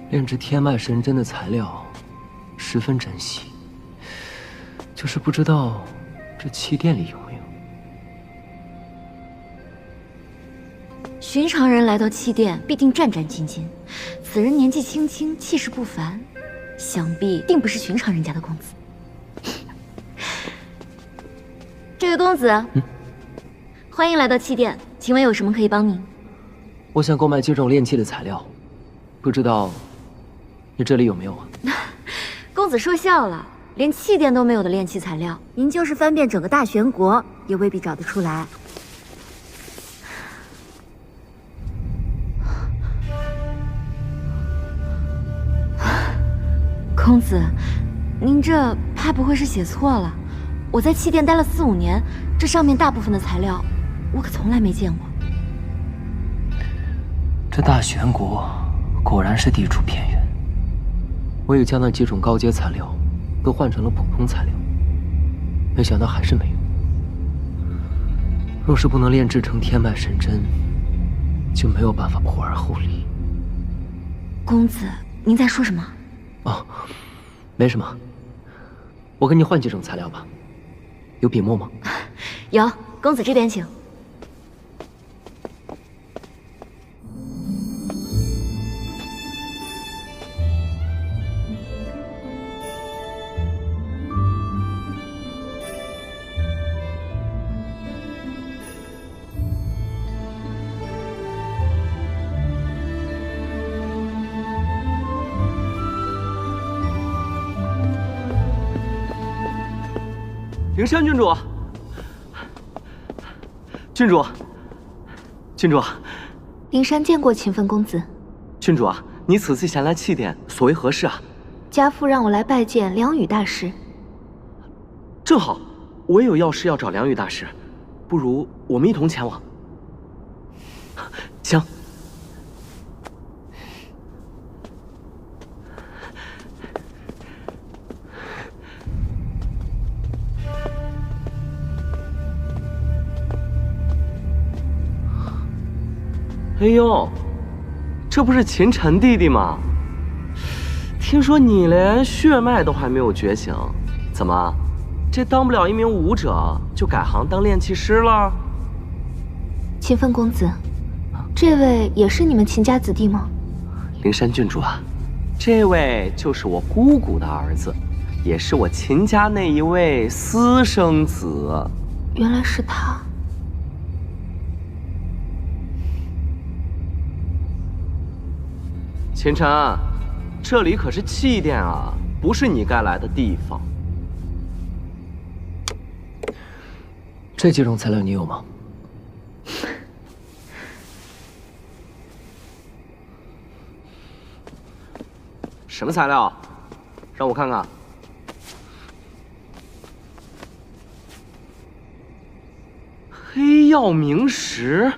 炼制天脉神针的材料十分珍惜，就是不知道这气殿里有没有。寻常人来到气殿，必定战战兢兢。此人年纪轻轻，气势不凡，想必定不是寻常人家的公子。这位公子，欢迎来到气殿，请问有什么可以帮您？我想购买几种炼器的材料，不知道你这里有没有啊？公子说笑了，连气殿都没有的炼器材料，您就是翻遍整个大玄国，也未必找得出来。公子，您这怕不会是写错了？我在气殿待了4、5年，这上面大部分的材料，我可从来没见过。这大玄国果然是地处偏远，我也将那几种高阶材料都换成了普通材料，没想到还是没用。若是不能炼制成天脉神针，就没有办法破而后立。公子，您在说什么？哦，没什么。我给你换几种材料吧。有笔墨吗？有，公子这边请。灵山郡主，郡主，郡主，灵山见过秦奋公子。郡主啊，你此次前来祭奠，所为何事啊？家父让我来拜见梁羽大师。正好，我也有要事要找梁羽大师，不如我们一同前往。行。哎呦，这不是秦晨弟弟吗？听说你连血脉都还没有觉醒，怎么，这当不了一名武者就改行当炼器师了？秦奋公子，这位也是你们秦家子弟吗？灵山郡主啊，这位就是我姑姑的儿子，也是我秦家那一位私生子。原来是他。秦晨，这里可是祭奠啊，不是你该来的地方。这几种材料你有吗？什么材料？让我看看。黑曜冥石，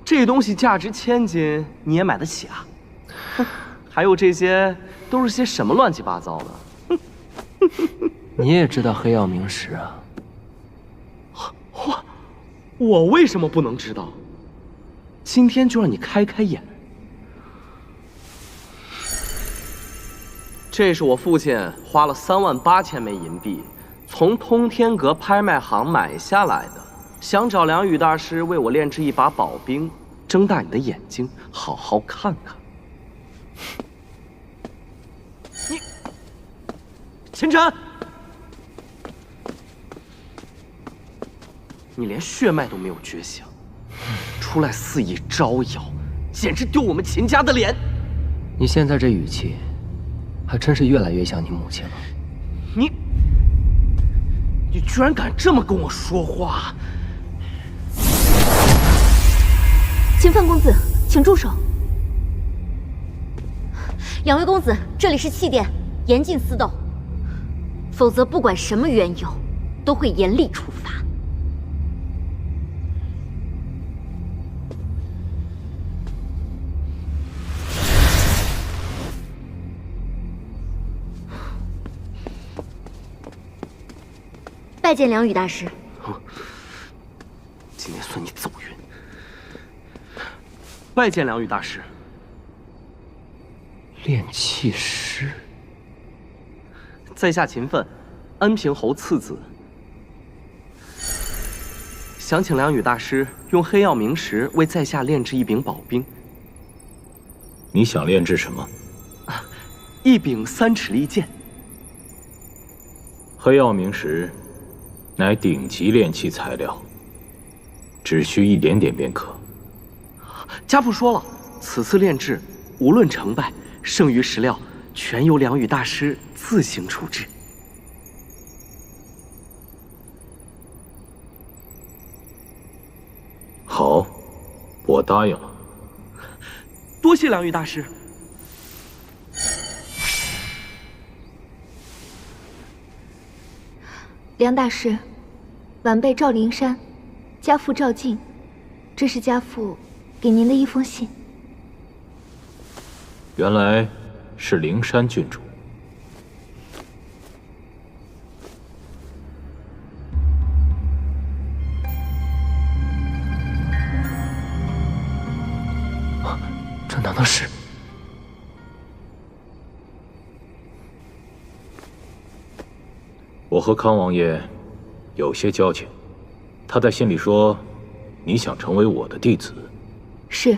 这东西价值千金，你也买得起啊？还有这些都是些什么乱七八糟的？你也知道黑曜冥石啊？我为什么不能知道？今天就让你开开眼。这是我父亲花了38000枚银币，从通天阁拍卖行买下来的，想找梁羽大师为我炼制一把宝兵，睁大你的眼睛，好好看看。你，秦晨，你连血脉都没有觉醒，出来肆意招摇，简直丢我们秦家的脸！你现在这语气，还真是越来越像你母亲了。你居然敢这么跟我说话！秦奋公子，请住手。两位公子，这里是祭奠，严禁私斗，否则不管什么缘由，都会严厉处罚。拜见梁羽大师。今天算你走运。拜见梁羽大师。炼器师，在下秦奋，安平侯次子，想请梁羽大师用黑曜冥石为在下炼制一柄宝兵。你想炼制什么？一柄3尺利剑。黑曜冥石乃顶级炼器材料，只需一点点便可。家父说了，此次炼制无论成败，剩余石料全由梁羽大师自行处置。好，我答应了。多谢梁羽大师。梁大师，晚辈赵灵山，家父赵静，这是家父给您的一封信。原来是灵山郡主。这难道是？我和康王爷有些交情，他在信里说，你想成为我的弟子。是，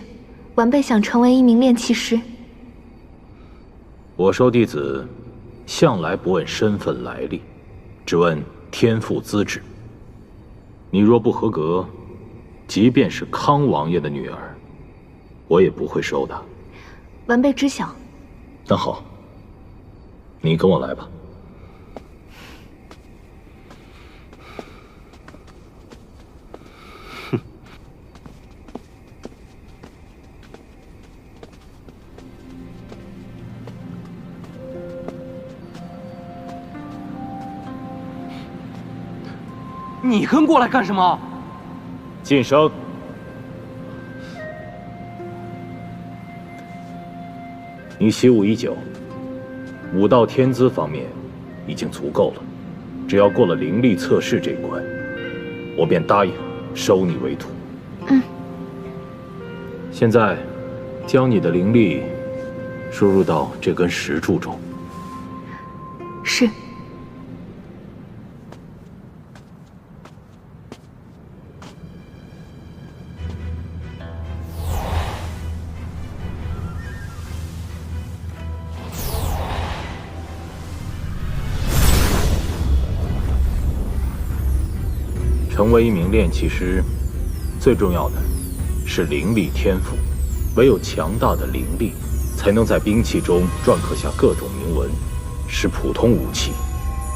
晚辈想成为一名炼器师。我收弟子，向来不问身份来历，只问天赋资质。你若不合格，即便是康王爷的女儿，我也不会收的。晚辈知晓。那好，你跟我来吧。你跟过来干什么？晋升。你习武已久，武道天资方面已经足够了，只要过了灵力测试这一关，我便答应收你为徒。现在，将你的灵力输入到这根石柱中。是。成为一名炼器师，最重要的是灵力天赋。唯有强大的灵力，才能在兵器中篆刻下各种铭文，使普通武器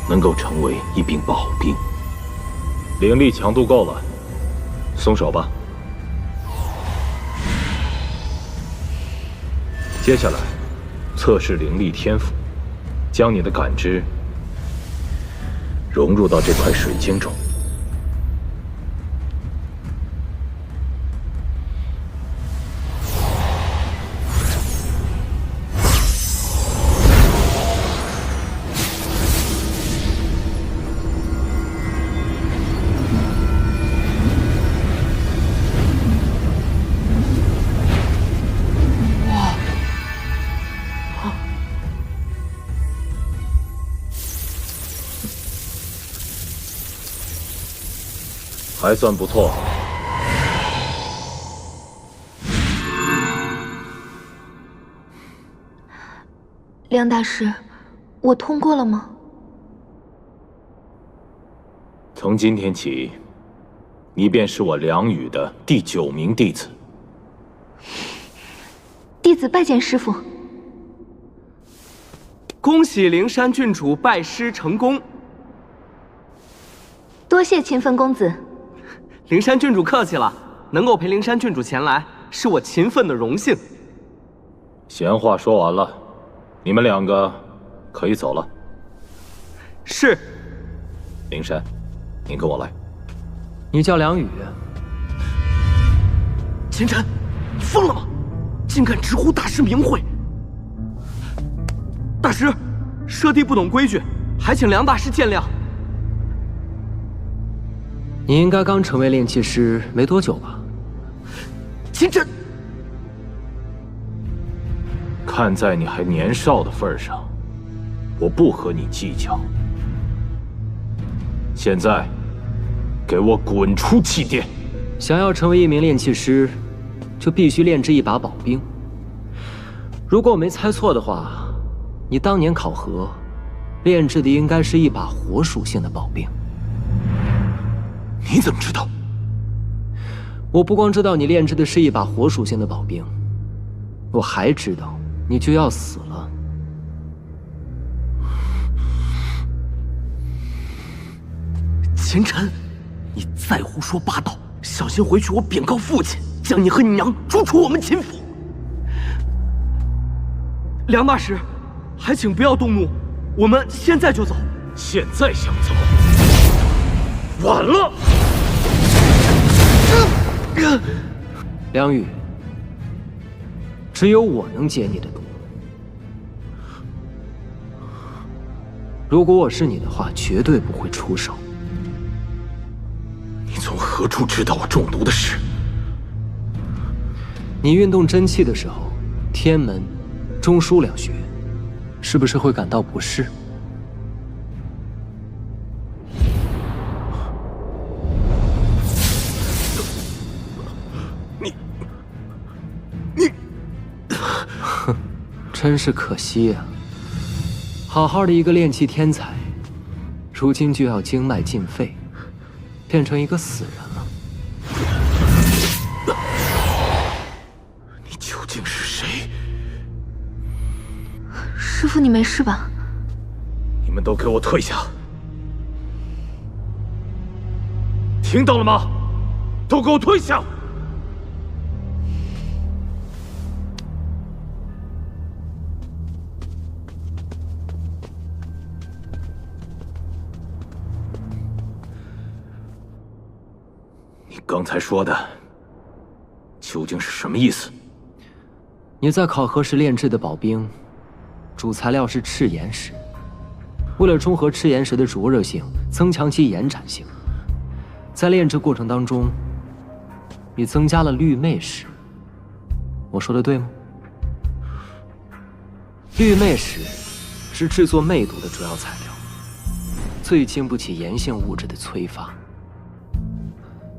能够成为一柄宝兵。灵力强度够了，松手吧。接下来，测试灵力天赋，将你的感知融入到这块水晶中。还算不错。梁大师，我通过了吗？从今天起，你便是我梁宇的第9名弟子。弟子拜见师父。恭喜灵山郡主拜师成功。多谢秦风公子。灵山郡主客气了，能够陪灵山郡主前来，是我秦奋的荣幸。闲话说完了，你们2个可以走了。是。灵山，你跟我来。你叫梁宇。秦晨，你疯了吗？竟敢直呼大师名讳！大师，舍弟不懂规矩，还请梁大师见谅。你应该刚成为炼器师没多久吧？秦晨，看在你还年少的份上，我不和你计较。现在，给我滚出祭殿！想要成为一名炼器师，就必须炼制一把宝兵。如果我没猜错的话，你当年考核炼制的应该是一把火属性的宝兵。你怎么知道？我不光知道你炼制的是一把火属性的宝兵，我还知道你就要死了。秦晨，你再胡说八道，小心回去我禀告父亲，将你和你娘逐出我们秦府。梁大师，还请不要动怒，我们现在就走。现在想走，晚了。梁宇，只有我能解你的毒。如果我是你的话，绝对不会出手。你从何处知道我中毒的事？你运动真气的时候，天门、中枢2穴，是不是会感到不适？哼，真是可惜呀！好好的一个炼器天才，如今就要经脉尽废，变成一个死人了。你究竟是谁？师父，你没事吧？你们都给我退下！听到了吗？都给我退下！刚才说的究竟是什么意思？你在考核时炼制的宝冰，主材料是赤岩石。为了中和赤岩石的灼热性，增强其延展性，在炼制过程当中，你增加了绿魅石。我说的对吗？绿魅石是制作魅毒的主要材料，最经不起炎性物质的催发。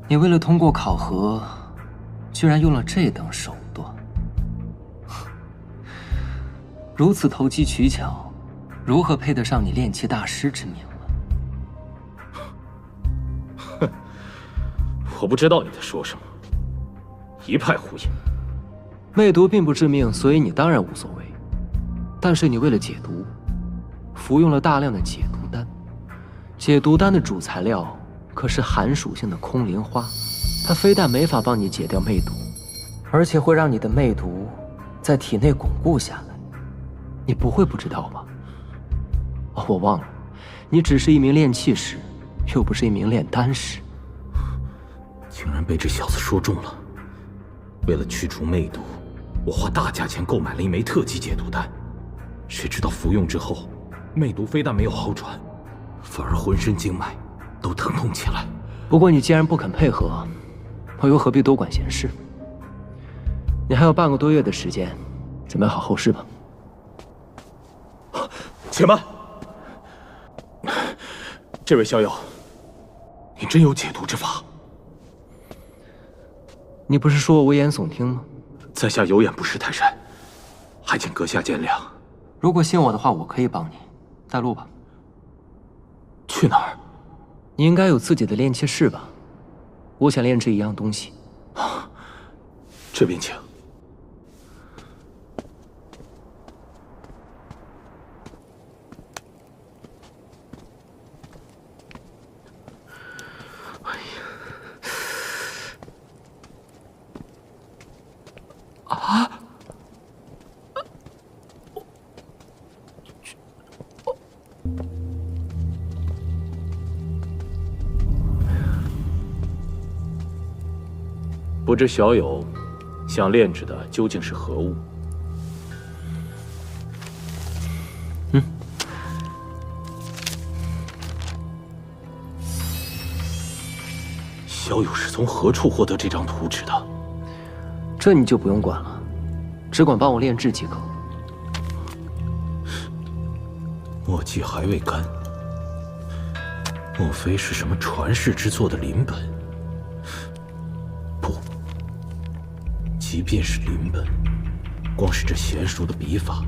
你为了通过考核，居然用了这等手段，如此投机取巧，如何配得上你炼器大师之名了？哼，我不知道你在说什么，一派胡言。魅毒并不致命，所以你当然无所谓。但是你为了解毒，服用了大量的解毒丹。解毒丹的主材料可是寒属性的空灵花，它非但没法帮你解掉魅毒，而且会让你的魅毒在体内巩固下来。你不会不知道吧？哦，我忘了，你只是一名炼器师，又不是一名炼丹师。竟然被这小子说中了。为了驱除魅毒，我花大价钱购买了一枚特级解毒丹，谁知道服用之后，魅毒非但没有好转，反而浑身经脉都疼痛起来。不过你既然不肯配合，我又何必多管闲事？你还有半个多月的时间，准备好后事吧。且慢，这位逍遥，你真有解毒之法？你不是说我危言耸听吗？在下有眼不识泰山，还请阁下见谅。如果信我的话，我可以帮你。带路吧。去哪儿？你应该有自己的炼器室吧？我想炼制一样东西。这边请。啊！不知小友想炼制的究竟是何物？小友是从何处获得这张图纸的？这你就不用管了，只管帮我炼制即可。墨迹还未干，莫非是什么传世之作的临本？不，即便是临本，光是这娴熟的笔法，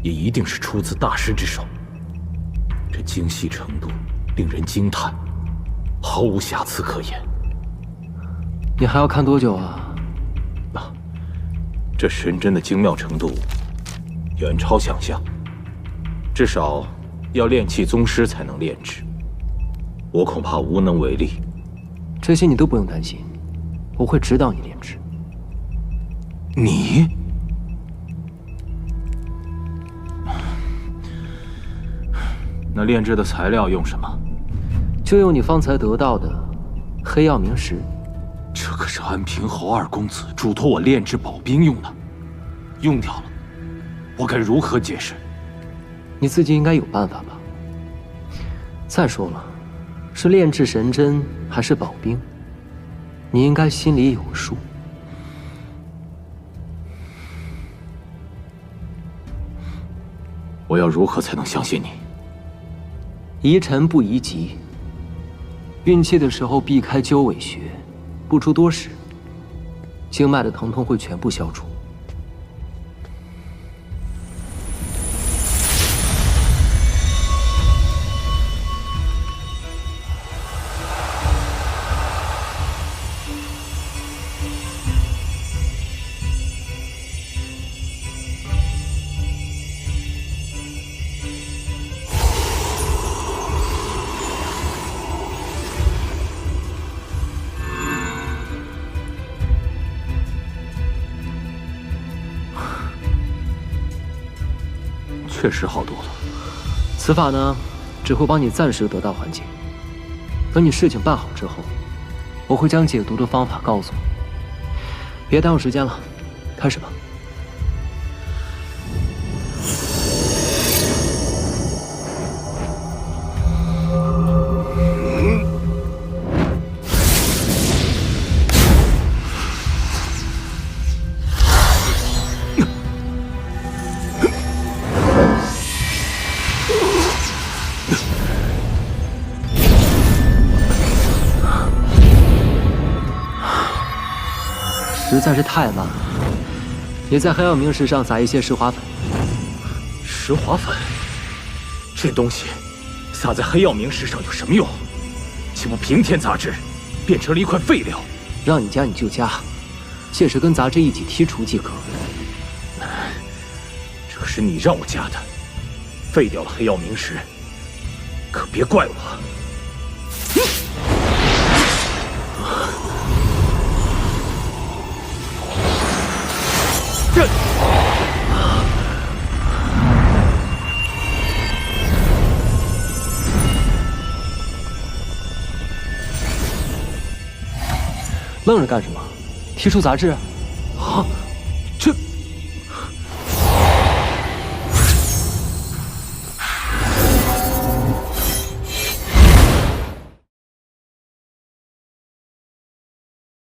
也一定是出自大师之手。这精细程度令人惊叹，毫无瑕疵可言。你还要看多久啊？这神针的精妙程度远超想象，至少要炼器宗师才能炼制，我恐怕无能为力。这些你都不用担心，我会指导你炼制。你？那炼制的材料用什么？就用你方才得到的黑曜冥石。这可是安平侯二公子嘱托我炼制宝冰用的，用掉了，我该如何解释？你自己应该有办法吧？再说了，是炼制神针还是宝冰，你应该心里有数。我要如何才能相信你？宜晨不宜急，运气的时候避开鸠尾穴。不出多时，经脉的疼痛会全部消除。确实好多了。此法呢，只会帮你暂时得到缓解。等你事情办好之后，我会将解毒的方法告诉你。别耽误时间了，开始吧。实在是太慢了。你在黑曜冥石上撒一些石华粉。石华粉，这东西撒在黑曜冥石上有什么用？岂不平添杂质，变成了一块废料？让你加你就加，届时跟杂质一起剔除即可。这是你让我加的，废掉了黑曜冥石，可别怪我。这愣着干什么？剔除杂质。啊！